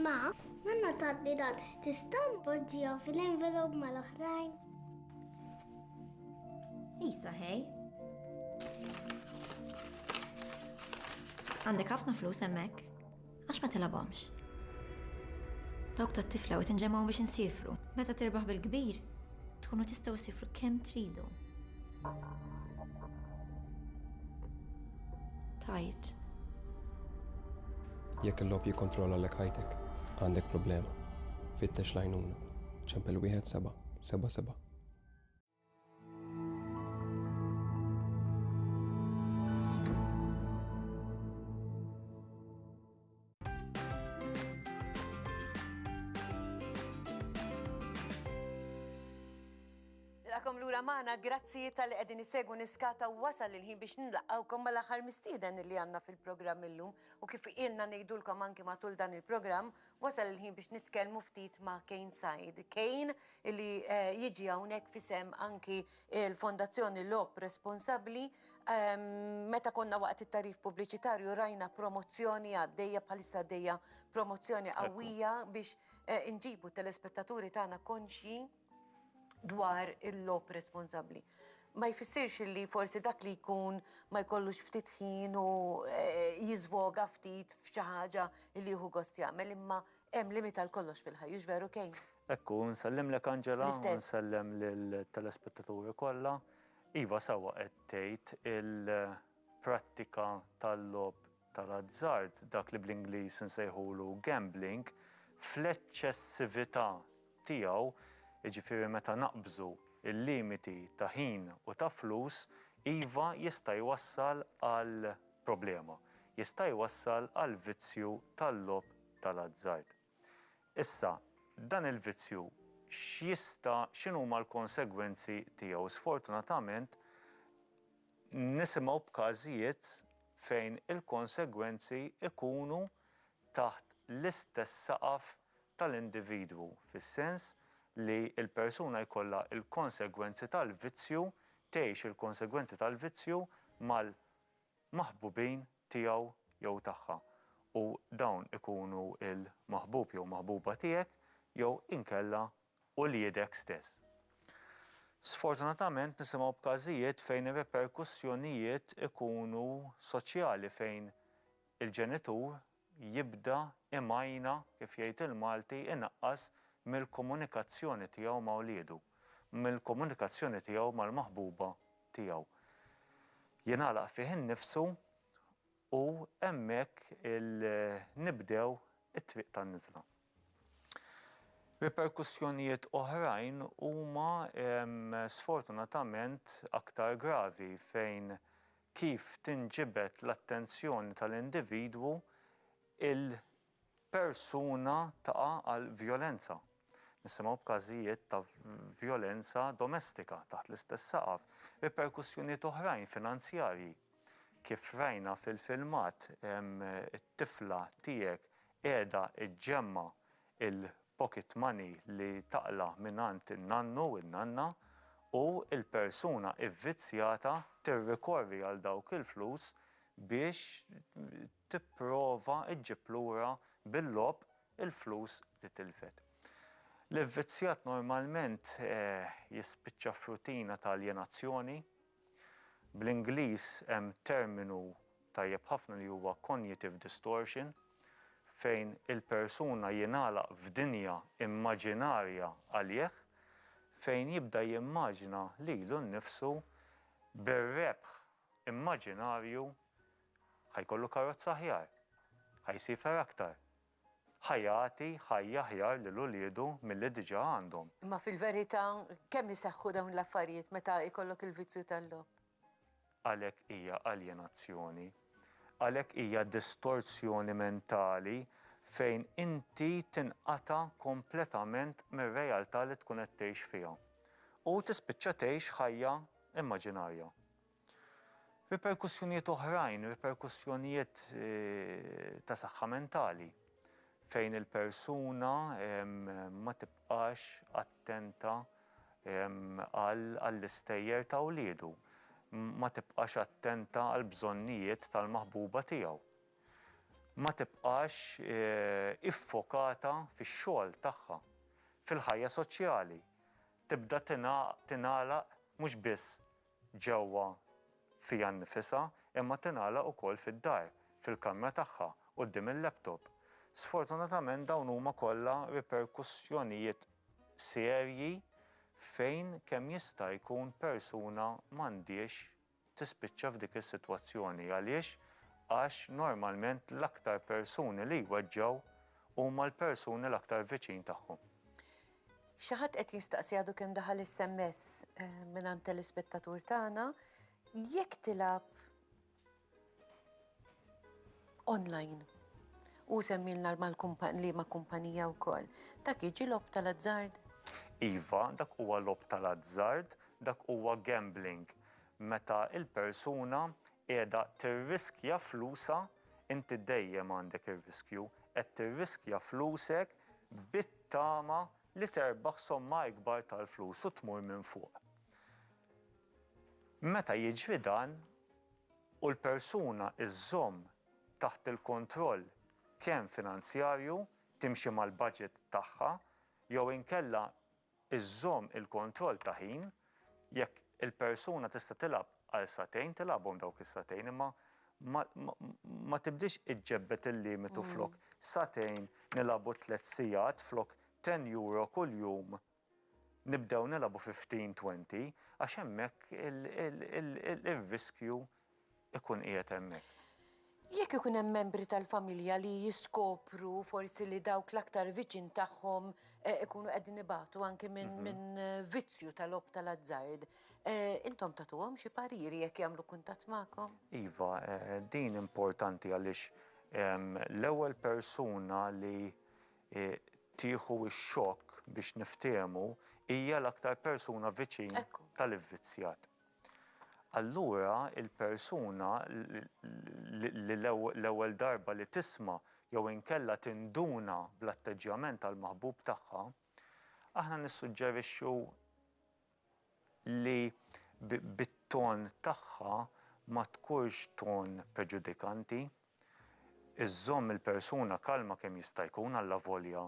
Mamma, nanna tgħaddi dan, tista' npoġġiha fil-envelop mal-oħrajn? Isa, hej. Għandek ħafna flus hemmhekk? Għax ma tilabhomx? Dawk tat-tifla u tinġemgħu biex insifru. Meta tirbaħ bil-kbir, tkunu tistgħu issifru kemm tridu. Tajt. Jekk il-lob jikkontrolla lek ħajtek, għandek problema. Fittex l-għajnuna. ċempel 1777. Għakom l-ura maħna, grazzi tal-li għedin isegwu niskata u wasal il-ħin biex nlaqawkom mal-axar mistieden li għanna fil-program illum u kif ilna nejdulkom anki matul dan il-program, wasal il-ħin biex nitkelmu ftit ma' Kane Said. Kane li jiġi hawnhekk fisem anki il-Fondazzjoni Lob Responsabbli. Meta konna waqt it-tarif pubbliċitarju rajna promozzjoni għaddejja bħalissa għaddejja promozzjoni qawwija biex inġibu telespettaturi tagħna konxi dwar il-lob responsabbli. Ma jfissirx li forsi dak li jkun ma jkollux ftit ħin u jizvoga ftit f'xi ħaġa li jieħu gost jagħmel, imma hemm limit għal kollox fil-ħajja, veru Kejn? Ekku, nsellem Angela, nsellem lill-telespettaturi kollha. Iva sewwa qed tgħid il-prattika tal-lob tal-azzard, dak li bl-Ingliż insejħulu gambling, fl-eċċessività tiegħu. Jiġifieri meta naqbżu il-limiti ta' ħin u ta' flus, iva jista' jwassal għal problema. Jista' jwassal għal vizzju tal-lob tal-azzard. Issa, dan il-vizzju x'inhuma l-konsegwenzi tiegħu? Sfortunatament nisimgħu b'każijiet fejn il-konsegwenzi ikunu taħt l-istess saqaf tal-individwu, fis-sens li l-persuna jkollha il-konsegwenzi tal-vizzju, tgħix il-konsegwenzi tal-vizzju mal-maħbubin tiegħu jew tagħha. U dawn ikunu il-maħbub jew maħbuba tiegħek jew inkella uliedek stess. Sfortunatament nisimgħu b'każijiet fejn ir-reperkussjonijiet ikunu soċjali fejn il-ġenitur jibda imajna kif jgħid il-Malti inaqqas mill-komunikazzjoni tiegħu ma' uliedu, mill-komunikazzjoni tiegħu mal-maħbuba tiegħu. Jingħalaq fih innifsu u hemmhekk nibdew it-triq tan-niżla. Reperkussjonijiet oħrajn huma sfortunatament aktar gravi fejn kif tinġibed l-attenzjoni tal-individwu il-persuna taqa' għal vjolenza. Nisimgħu b'każijiet ta' vjolenza domestika taħt l-istess saqaf, reperkussjonijiet oħrajn finanzjarji. Kif rajna fil-filmat it-tifla tiegħek qiegħda iġġemma il-pocket money li taqla mingħand in-nannu u n-nanna u l-persuna vvizzjata tirrikorri għal dawk il-flus biex tipprova iġġib lura bil-lob il-flus li tilfet. L-vvizzjat normalment jispiċċa f'rutina ta' aljenazzjoni. Bl-Ingliż hemm terminu tajjeb ħafna li huwa cognitive distortion fejn il-persuna jingħalaq f'dinja immaġinarja għalih fejn jibda jimmaġina lilu nnifsu bir-rebħ immaġinarju ħajkollu karozza aħjar, ħajsifer aktar. ħajjati ħajja aħjar lil uliedu milli diġà għandhom. Imma fil-verità kemm iseħħu dawn l-affarijiet meta jkollok il-vizzju tal-lob? Għalhekk hija aljenazzjoni, għalhekk hija distorzjoni mentali fejn inti tinqata' kompletament mir-realtà li tkun qed tgħix fiha. U tispiċċa tgħix ħajja immaġinarja. Reperkussjonijiet oħrajn, reperkussjonijiet ta' saħħa mentali. Fejn il-persuna ma tibqax attenta għall-istejjer ta' uliedu, ma tibqax attenta għall bżonnijiet tal-maħbuba tiegħu. ma tibqax iffokata fix-xogħol tagħha, fil-ħajja soċjali. Tibda tingħalaq mhux biss ġewwa fiha nnifisha, imma tingħalaq ukoll fid-dar, fil-kamra tagħha, quddiem il-laptop. Sfortunatament dawn huma kollha riperkussjonijiet serji fejn kemm jista' jkun persuna m'għandix tispiċċa f'dik is-sitwazzjoni għax normalment l-aktar persuni li jweġġgħu huma l-persuni l-aktar viċin tagħhom. Xi ħadd qed jistaqsi għadu kemm daħal is-SMS mingħand telespettatur tagħna jekk tilab online u semmilna li ma' kumpanija wkoll. Dak jiġi lob tal-azzard? Iva, dak huwa lob tal-azzard, dak huwa gambling. Meta il-persuna qiegħda tirriskja flusha, inti dejjem għandek ir-riskju, qed tirriskja flusek bit-tama li terbaħ somma ikbar tal-flus u tmur minn fuq. Meta jiġri dan u l-persuna iżżomm taħt il-kontroll kemm finanzjarju timxi mal-budget tagħha jew inkella iżżomm il-kontroll ta' ħin, jekk il-persuna tista' tilab għal satejn tilabhom dawk is-satejn imma ma tibdix iġġebbet il-limitu flok satejn nilagħbu 3 sigħat flok €10 kuljum nibdew nilagħbu 15-20 għax hemmhekk il-riskju ikun qiegħed hemmhekk. Jekk ikun hemm membri tal-familja li jiskopru forsi li dawk l-aktar viċin tagħhom ikunu qegħdin ibatu anke minn vizzju tal-lob tal-azzard, intom tagħtuhom xi pariri jekk jagħmlu kuntatt magħkom? Iva, din importanti għaliex l-ewwel persuna li tieħu x-xokk biex niftehmu hija l-aktar persuna viċin tal-ivvizzjat. Allura il-persuna li l-ewwel darba li tisma' jew inkella tinduna bl-atteġġjament tal-maħbub tagħha, aħna nissuġġerixxu li bit-ton tagħha ma tkunx ton preġudikanti, iżżomm il-persuna kalma kemm jista' jkun alla volja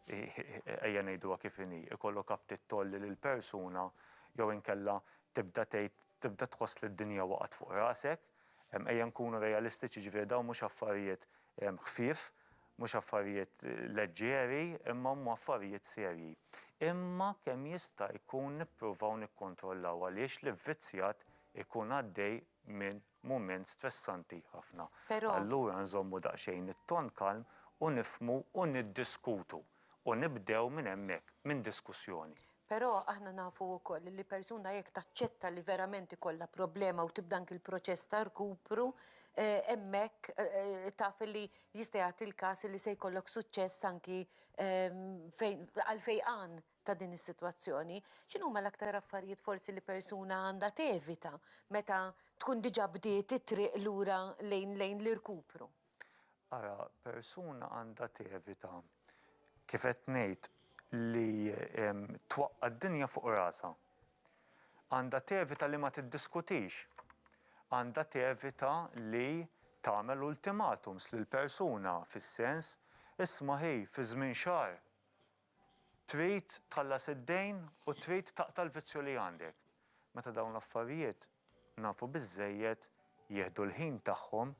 ejja ngħiduha kif inhi, ikollok abtit tolli lill-persuna jew inkella tibda tħoss li d-dinja waqgħet fuq rasek, ejja nkunu realistiċi ġifieri dawn mhux affarijiet ħfief, mhux affarijiet leġġeri, imma huma affarijiet serji. Imma kemm jista' jkun nippruvaw nikkontrollaw għaliex l-ivvizzjat ikun għaddej minn mument stressanti ħafna. Allura nżommu daqsxejn it-ton kalm u nifhmu u niddiskutu u nibdew minn hemmhekk, minn diskussjoni. Però aħna nafu wkoll li persuna jekk taċċetta li verament ikollha problema u tibda anke il-proċess ta' rkupru, hemmhekk taf li jista' jagħti il-każ li se jkollok suċċess anki għal-fejqan ta' din is-sitwazzjoni. X'inhuma l-aktar affarijiet forsi li persuna għandha tevita meta tkun diġà bdiet it-triq lura lejn l-irkupru? Ara, persuna għandha tevita kif qed ngħid li twaqqa d-dinja fuq rasa. Għandha tevita li ma tiddiskutix. Għandha tevita li tagħmel ultimatums lill-persuna fis-sens isma' ħej fi żmien xahar trid tħallas id-dejn u trid taqta' l-vizzju li għandek. Meta dawn l-affarijiet nafu biżżejjed jieħdu l-ħin tagħhom,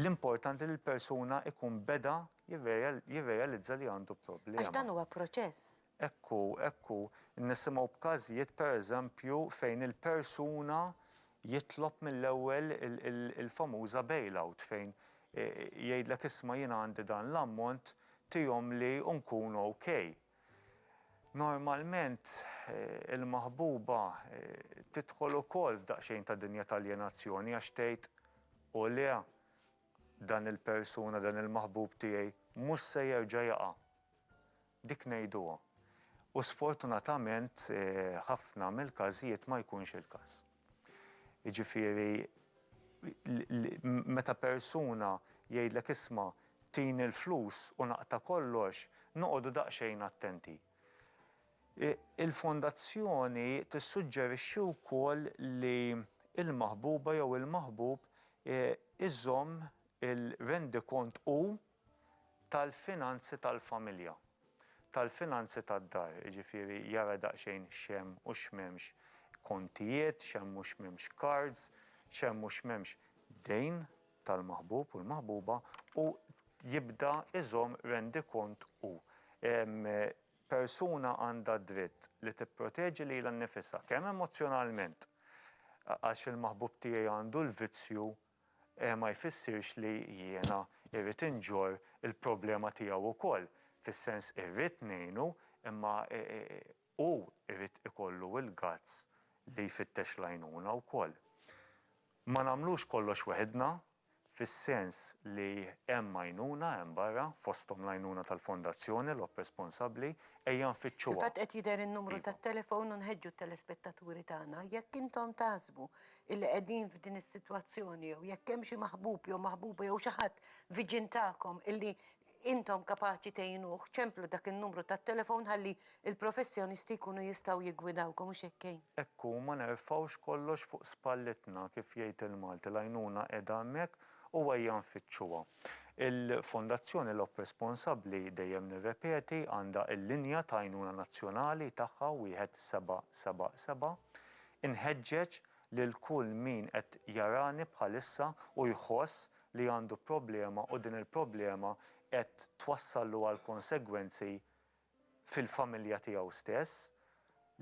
l-importanti li l-persuna ikun beda jirrealizza li għandu problema. Għax dan huwa proċess. Ekku, nisimgħu b'każijiet pereżempju fejn il-persuna jitlob mill-ewwel il-famuża bailout fejn jgħidlek isma' jiena għandi dan l-ammont tihom li nkun okej. Normalment il-maħbuba tidħol ukoll f'daqsxejn ta' dinja tal-aljenazzjoni għax tgħid u le dan il-persuna, dan il-maħbub tiegħi mhux se jerġa' jaqa'. Dik ngħiduha. U sfortunatament ħafna mill-każijiet ma jkunx il-każ. Jiġifieri meta persuna jgħidlek isma' tini l-flus u naqta' kollox, noqogħdu daqsxejn attenti. Il-fondazzjoni tissuġġerixxi wkoll li il-maħbuba jew il-maħbub iżomm il-rendikont tal-finanzi tal-familja, tal-finanzi tad-dar, ġifieri jara daqsxejn x'hemm u x'memx kontijiet, x'hemm u x'memx cards, x'hemm u x'memx dejn tal-maħbub u l-maħbuba u jibda iżomm rendikont Persuna għandha dritt li tipproteġi lilha nnifisha kemm emozjonalment għax il-maħbub tiegħi għandu l-vizzju ma jfissirx li jiena irrid inġor il-problema tiegħu wkoll. Fis-sens irrid ngħinu imma hu irrid ikollu l-gazz li jfittex l-għajnuna wkoll. Ma nagħmlux kollox waħedna, fis-sens li hemm għajnuna hemm barra fosthom l-għajnuna tal-fondazzjoni l-op responsabbli ejja nfittxuha. Fatt qed jidher in-numru tat-telefon u nħeġġu t-telespettaturi tagħna jekk intom taħsbu illi qegħdin f'din is-sitwazzjoni jew jekk hemm xi maħbub jew maħbuba jew xi ħadd viċin tagħkom illi intom kapaċi tgħinuh ċemplu dak in-numru tat-telefon ħalli il-professjonisti jkunu jistgħu jiggwidawkom u x'ekkejn. Ekku ma nerfgħux kollox fuq spallitna kif jgħid il-Malti l-għajnuna qiegħda hemmhekk u ejja nfittxuha. Il-Fondazzjoni l-op responsabbli dejjem nirrepeti għandha l-linja ta' għajnuna nazzjonali tagħha 1777 inħeġġeġ lil kull min qed jarani bħalissa u jħoss li għandu problema u din il-problema qed twassallu għal konsegwenzi fil-familja tiegħu stess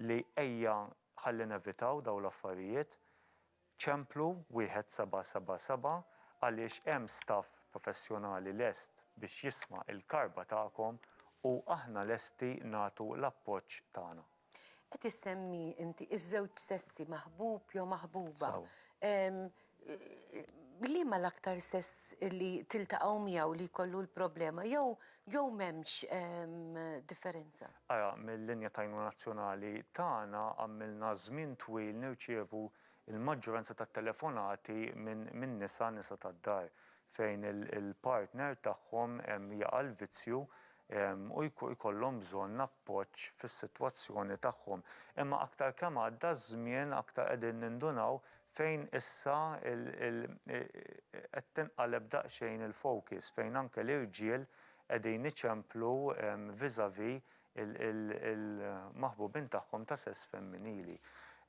li ejja ħalli nevitaw dawn l-affarijiet ċemplu 1777 għaliex hemm staff professjonali lest biex jisma' il-karba tagħkom u aħna lesti nagħtu l-appoġġ tagħna. Qed issemmi inti iż-żewġ sessi maħbub jew maħbuba. Liema l-aktar sess li tiltaqgħu miegħu li jkollu l-problema jew m'hemmx differenza? Ara, mill-linja ta' għajnuna nazzjonali tagħna għamilna żmien twil nirċievu il-maġġoranza tat-telefonati minn nisa tad-dar fejn il-partner tagħhom jaqa' l-vizzju u jkollhom bżonn appoġġ fis-sitwazzjoni tagħhom. Imma aktar kemm għadda żmien aktar qegħdin nindunaw fejn issa qed tinqaleb daqsxejn il-focus fejn anke l-irġiel qegħdin iċemplu vis-à-vis il-maħbubin tagħhom ta' sess femminili.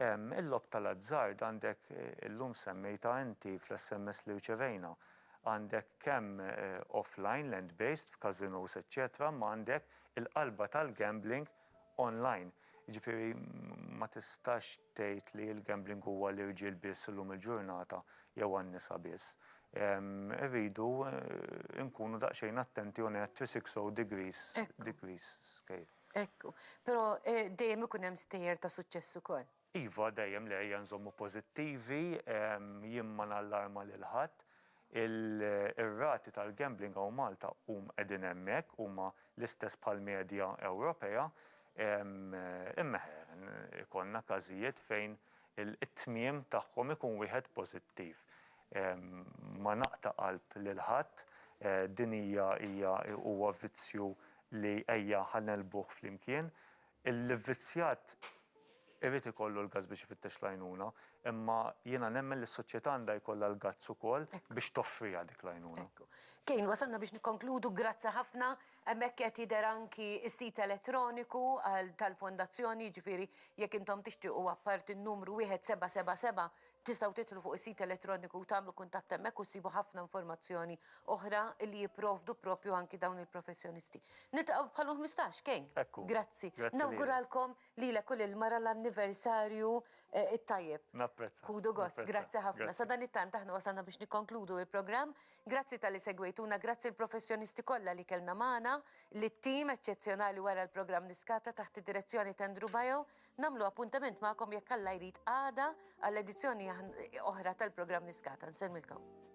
Il-lob tal-azzard għandek illum semmejta inti fl-SMS li rċevejna għandek kemm offline, land-based, f'casinos, etc., ma għandek il-qalba tal-gambling online. Ġifieri ma tistax tgħid li l-gambling huwa l-irġiel biss illum il-ġurnata jew għan-nisa biss. Irridu nkunu daqsxejn attenti on 360 degrees scale. Ekku, però dejjem ikun hemm stejjer ta' suċċess ukoll. Iva, dejjem li ejja nżommu pożittivi, jien ma nallarma lil ħadd. Ir-rati tal-gambling hawn Malta qegħdin hemmhekk huma l-istess bħall-medja Ewropea, imma ikollna każijiet fejn it-tmiem tagħhom ikun wieħed pożittiv. Ma naqta' qalb lil ħadd, din huwa vizzju li ejja ħanelbuh flimkien. Il-vizzjat irrid ikollu l-gazz biex ifittex l-għajnuna, imma jiena nemmen li s-soċjetà għandha jkollha l-gazz ukoll biex toffriha dik l-għajnuna. Kejn, wasalna biex nikkonkludu, grazzi ħafna, hemmhekk qed jidher anki s-sit elettroniku tal-fondazzjoni, ġifieri jekk intom tixtiequ apparti n-numru 1777 tistgħu titlu fuq is-sit elettroniku u tagħmlu kuntatt hemmhekk u ssibu ħafna informazzjoni oħra li jipprovdu proprju anki dawn il-professjonisti. Niltaqgħu bħal 15 kejn? Grazzi. Nawguralkom lilek u lil-mara l-anniversarju it-tajjeb. Napprezza. Kudu gost, grazzi ħafna. Sa dan it-tant aħna wasalna biex nikkonkludu il-programm. Grazzi tal-li segwejtuna, grazzi l-professjonisti kollha li kellna magħna, lit-tim eċċezzjonali wara l-programm Niskata taħt id-direzzjoni ta' Andrew Bajo. Namlu appuntament magħkom jekk Alla jrid għada għall-edizzjoni oħra tal-programm Niskata. Nsemmilkom.